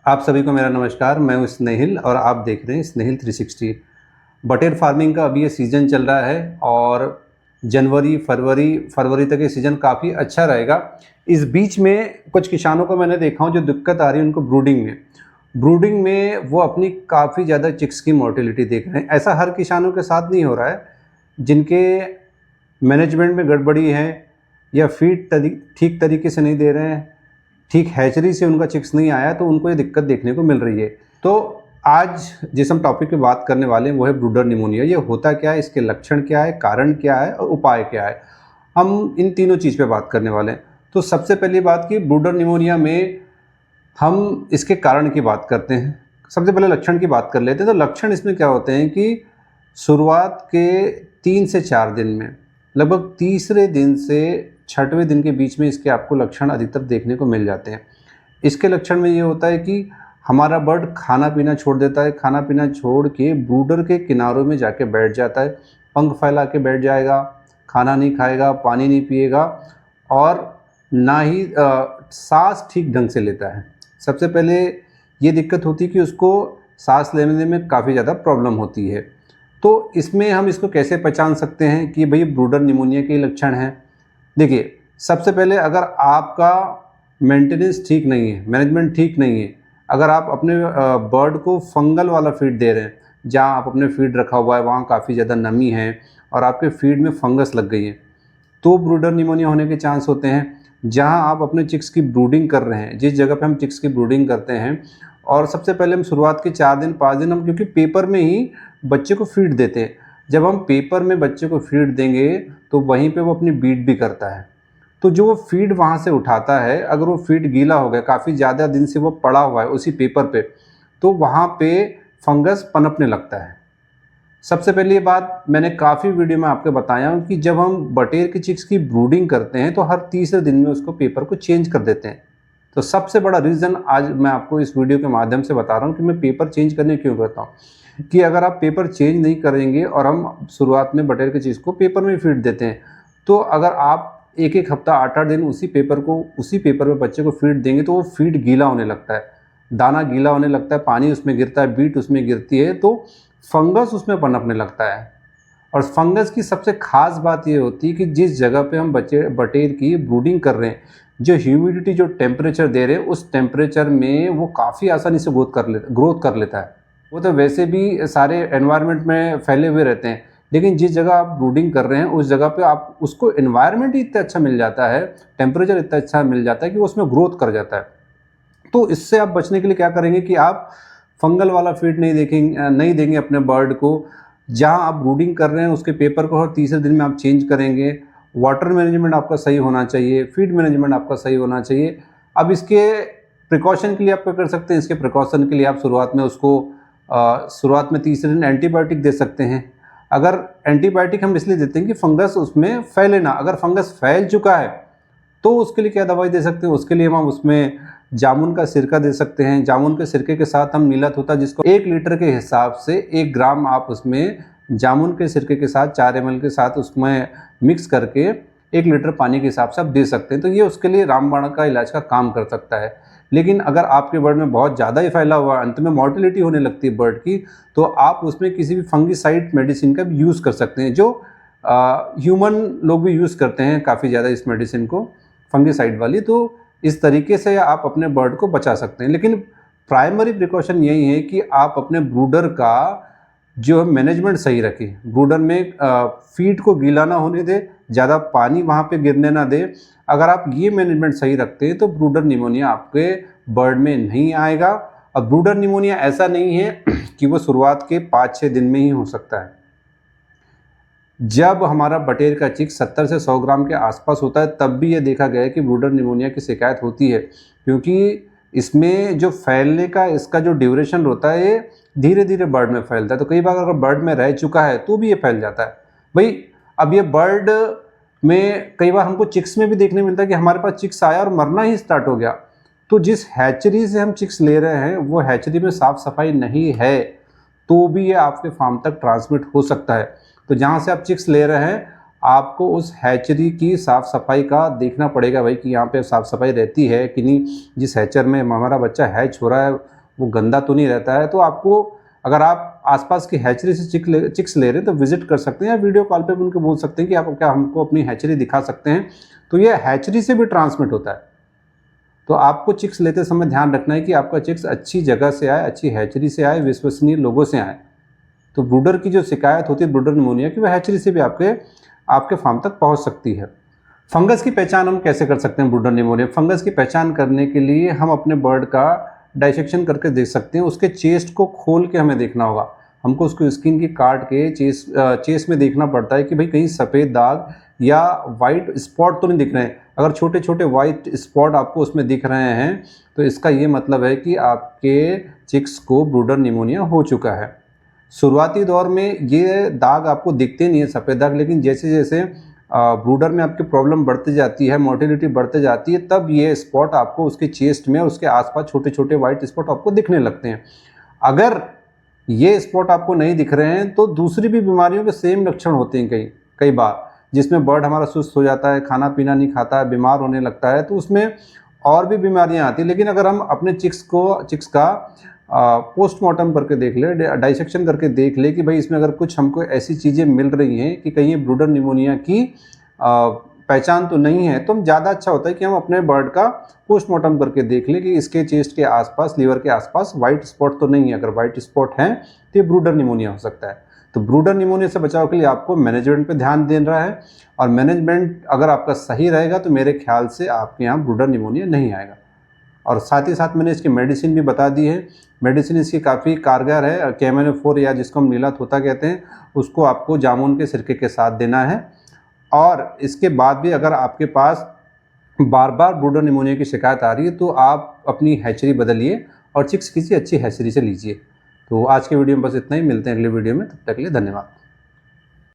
आप सभी को मेरा नमस्कार। मैं हूं स्नेहिल और आप देख रहे हैं स्नेहिल 360। बटेर फार्मिंग का अभी ये सीज़न चल रहा है और जनवरी फरवरी तक ये सीज़न काफ़ी अच्छा रहेगा। इस बीच में कुछ किसानों को मैंने देखा हूं जो दिक्कत आ रही है उनको ब्रूडिंग में वो अपनी काफ़ी ज़्यादा चिक्स की मोर्टेलिटी देख रहे हैं। ऐसा हर किसानों के साथ नहीं हो रहा है। जिनके मैनेजमेंट में गड़बड़ी है या फीड ठीक तरीके से नहीं दे रहे हैं, ठीक हैचरी से उनका चिक्स नहीं आया, तो उनको ये दिक्कत देखने को मिल रही है। तो आज जिस हम टॉपिक पे बात करने वाले हैं वो है ब्रूडर निमोनिया। ये होता क्या है, इसके लक्षण क्या है, कारण क्या है और उपाय क्या है, हम इन तीनों चीज़ पे बात करने वाले हैं। तो सबसे पहली बात कि ब्रूडर निमोनिया में हम इसके कारण की बात करते हैं। सबसे पहले लक्षण की बात कर लेते हैं। तो लक्षण इसमें क्या होते हैं कि शुरुआत के 3 से 4 दिन में, लगभग तीसरे दिन से 6वें दिन के बीच में इसके आपको लक्षण अधिकतर देखने को मिल जाते हैं। इसके लक्षण में ये होता है कि हमारा बर्ड खाना पीना छोड़ देता है। खाना पीना छोड़ के ब्रूडर के किनारों में जाके बैठ जाता है, पंख फैला के बैठ जाएगा, खाना नहीं खाएगा, पानी नहीं पिएगा और ना ही सांस ठीक ढंग से लेता है। सबसे पहले ये दिक्कत होती है कि उसको सांस लेने में काफ़ी ज़्यादा प्रॉब्लम होती है। तो इसमें हम इसको कैसे पहचान सकते हैं कि भाई ब्रूडर निमोनिया के लक्षण हैं। देखिए, सबसे पहले अगर आपका मेंटेनेंस ठीक नहीं है, मैनेजमेंट ठीक नहीं है, अगर आप अपने बर्ड को फंगल वाला फीड दे रहे हैं, जहाँ आप अपने फीड रखा हुआ है वहाँ काफ़ी ज़्यादा नमी है और आपके फीड में फंगस लग गई है, तो ब्रूडर निमोनिया होने के चांस होते हैं। जहाँ आप अपने चिक्स की ब्रूडिंग कर रहे हैं, जिस जगह पे हम चिक्स की ब्रूडिंग करते हैं, और सबसे पहले हम शुरुआत के 4 दिन 5 दिन हम क्योंकि पेपर में ही बच्चे को फीड देते हैं, जब हम पेपर में बच्चे को फीड देंगे तो वहीं पे वो अपनी बीट भी करता है। तो जो वो फीड वहाँ से उठाता है, अगर वो फीड गीला हो गया, काफ़ी ज़्यादा दिन से वो पड़ा हुआ है उसी पेपर पे, तो वहाँ पे फंगस पनपने लगता है। सबसे पहली ये बात मैंने काफ़ी वीडियो में आपको बताया हूँ कि जब हम बटेर की चिक्स की ब्रूडिंग करते हैं तो हर तीसरे दिन में उसको पेपर को चेंज कर देते हैं। तो सबसे बड़ा रीज़न आज मैं आपको इस वीडियो के माध्यम से बता रहा हूँ कि मैं पेपर चेंज करने क्यों करता हूँ। कि अगर आप पेपर चेंज नहीं करेंगे और हम शुरुआत में बटेर की चीज़ को पेपर में फीड देते हैं, तो अगर आप एक एक हफ्ता 8-8 दिन उसी पेपर में बच्चे को फीड देंगे तो वो फीड गीला होने लगता है, दाना गीला होने लगता है, पानी उसमें गिरता है, बीट उसमें गिरती है, तो फंगस उसमें पनपने लगता है। और फंगस की सबसे खास बात ये होती है कि जिस जगह पे हम बटेर की ब्रूडिंग कर रहे हैं, जो ह्यूमिडिटी जो टेम्परेचर दे रहे हैं, उस टेम्परेचर में वो काफ़ी आसानी से ग्रोथ कर लेता है। वो तो वैसे भी सारे एनवायरनमेंट में फैले हुए रहते हैं, लेकिन जिस जगह आप ब्रूडिंग कर रहे हैं उस जगह पे आप उसको एनवायरनमेंट ही इतना अच्छा मिल जाता है, टेम्परेचर इतना अच्छा मिल जाता है कि वो उसमें ग्रोथ कर जाता है। तो इससे आप बचने के लिए क्या करेंगे कि आप फंगल वाला फीड नहीं देंगे अपने बर्ड को। जहाँ आप ब्रूडिंग कर रहे हैं उसके पेपर को हर तीसरे दिन में आप चेंज करेंगे। वाटर मैनेजमेंट आपका सही होना चाहिए, फीड मैनेजमेंट आपका सही होना चाहिए। अब इसके प्रिकॉशन के लिए आप क्या कर सकते हैं, इसके प्रिकॉशन के लिए आप शुरुआत में तीसरे दिन एंटीबायोटिक दे सकते हैं। अगर एंटीबायोटिक हम इसलिए देते हैं कि फंगस उसमें फैले ना। अगर फंगस फैल चुका है तो उसके लिए क्या दवाई दे सकते हैं, उसके लिए हम उसमें जामुन का सिरका दे सकते हैं। जामुन के सिरके के साथ हम नीला तोता, जिसको 1 लीटर के हिसाब से 1 ग्राम आप उसमें जामुन के सिरके के साथ 4 ml के साथ उसमें मिक्स करके 1 लीटर पानी के हिसाब से आप दे सकते हैं। तो ये उसके लिए रामबाण का इलाज का काम कर सकता है। लेकिन अगर आपके बर्ड में बहुत ज़्यादा ही फैला हुआ है, अंत में मॉर्टेलिटी होने लगती है बर्ड की, तो आप उसमें किसी भी फंगिसाइड मेडिसिन का भी यूज़ कर सकते हैं, जो ह्यूमन लोग भी यूज़ करते हैं काफ़ी ज़्यादा इस मेडिसिन को, फंगिसाइड वाली। तो इस तरीके से आप अपने बर्ड को बचा सकते हैं। लेकिन प्राइमरी प्रिकॉशन यही है कि आप अपने ब्रूडर का जो मैनेजमेंट सही रखें। ब्रूडर में फीड को गीला ना होने दें, ज़्यादा पानी वहाँ पे गिरने ना दें। अगर आप ये मैनेजमेंट सही रखते हैं तो ब्रूडर निमोनिया आपके बर्ड में नहीं आएगा। अब ब्रूडर निमोनिया ऐसा नहीं है कि वो शुरुआत के 5-6 दिन में ही हो सकता है। जब हमारा बटेर का चिक 70 से 100 ग्राम के आसपास होता है तब भी ये देखा गया है कि ब्रूडर निमोनिया की शिकायत होती है, क्योंकि इसमें जो फैलने का इसका जो ड्यूरेशन होता है ये धीरे धीरे बर्ड में फैलता है। तो कई बार अगर बर्ड में रह चुका है तो भी ये फैल जाता है। भाई, अब ये बर्ड में कई बार हमको चिक्स में भी देखने मिलता है कि हमारे पास चिक्स आया और मरना ही स्टार्ट हो गया। तो जिस हैचरी से हम चिक्स ले रहे हैं वो हैचरी में साफ़ सफाई नहीं है, तो भी ये आपके फार्म तक ट्रांसमिट हो सकता है। तो जहाँ से आप चिक्स ले रहे हैं आपको उस हैचरी की साफ़ सफाई का देखना पड़ेगा भाई कि यहाँ पे साफ़ सफाई रहती है कि नहीं, जिस हैचर में हमारा बच्चा हैच हो रहा है वो गंदा तो नहीं रहता है। तो आपको, अगर आप आसपास की हैचरी से चिक्स ले रहे हैं तो विजिट कर सकते हैं, या वीडियो कॉल पे भी उनको बोल सकते हैं कि आप क्या हमको अपनी हैचरी दिखा सकते हैं। तो ये हैचरी से भी ट्रांसमिट होता है। तो आपको चिक्स लेते समय ध्यान रखना है कि आपका चिक्स अच्छी जगह से आए, अच्छी हैचरी से आए, विश्वसनीय लोगों से आए। तो ब्रूडर की जो शिकायत होती है ब्रूडर निमोनिया की, वह हैचरी से भी आपके फार्म तक पहुंच सकती है। फंगस की पहचान हम कैसे कर सकते हैं ब्रूडर निमोनिया? फंगस की पहचान करने के लिए हम अपने बर्ड का डाइसेक्शन करके देख सकते हैं। उसके चेस्ट को खोल के हमें देखना होगा, हमको उसको स्किन की काट के चेस्ट में देखना पड़ता है कि भाई कहीं सफ़ेद दाग या वाइट स्पॉट तो नहीं दिख रहे हैं। अगर छोटे छोटे वाइट स्पॉट आपको उसमें दिख रहे हैं तो इसका ये मतलब है कि आपके चिक्स को ब्रूडर निमोनिया हो चुका है। शुरुआती दौर में ये दाग आपको दिखते नहीं है, सफ़ेद दाग, लेकिन जैसे जैसे ब्रूडर में आपकी प्रॉब्लम बढ़ती जाती है, मोर्टेलिटी बढ़ती जाती है, तब ये स्पॉट आपको उसके चेस्ट में और उसके आसपास छोटे छोटे वाइट स्पॉट आपको दिखने लगते हैं। अगर ये स्पॉट आपको नहीं दिख रहे हैं तो दूसरी भी बीमारियों के सेम लक्षण होते हैं कई बार, जिसमें बर्ड हमारा सुस्त हो जाता है, खाना पीना नहीं खाता है, बीमार होने लगता है, तो उसमें और भी बीमारियां आती हैं। लेकिन अगर हम अपने चिक्स का पोस्टमार्टम करके देख ले, डाइसेक्शन करके देख ले कि भाई इसमें अगर कुछ हमको ऐसी चीज़ें मिल रही हैं कि कहीं ये ब्रूडर निमोनिया की पहचान तो नहीं है, तो हम ज़्यादा अच्छा होता है कि हम अपने बर्ड का पोस्टमार्टम करके देख लें कि इसके चेस्ट के आसपास, लीवर के आसपास वाइट स्पॉट तो नहीं है। अगर वाइट स्पॉट हैं तो ये ब्रूडर निमोनिया हो सकता है। तो ब्रूडर निमोनिया से बचाव के लिए आपको मैनेजमेंट पे ध्यान देना है, और मैनेजमेंट अगर आपका सही रहेगा तो मेरे ख्याल से आपके यहाँ ब्रूडर निमोनिया नहीं आएगा। और साथ ही साथ मैंने इसकी मेडिसिन भी बता दी है। मेडिसिन इसकी काफ़ी कारगर है। KMNO4 या जिसको हम नीला तोता कहते हैं, उसको आपको जामुन के सिरके के साथ देना है। और इसके बाद भी अगर आपके पास बार बार ब्रूडर निमोनिया की शिकायत आ रही है तो आप अपनी हैचरी बदलिए और चिक्स किसी अच्छी हैचरी से लीजिए। तो आज के वीडियो में बस इतना ही, मिलते हैं अगले वीडियो में, तब तक के लिए धन्यवाद।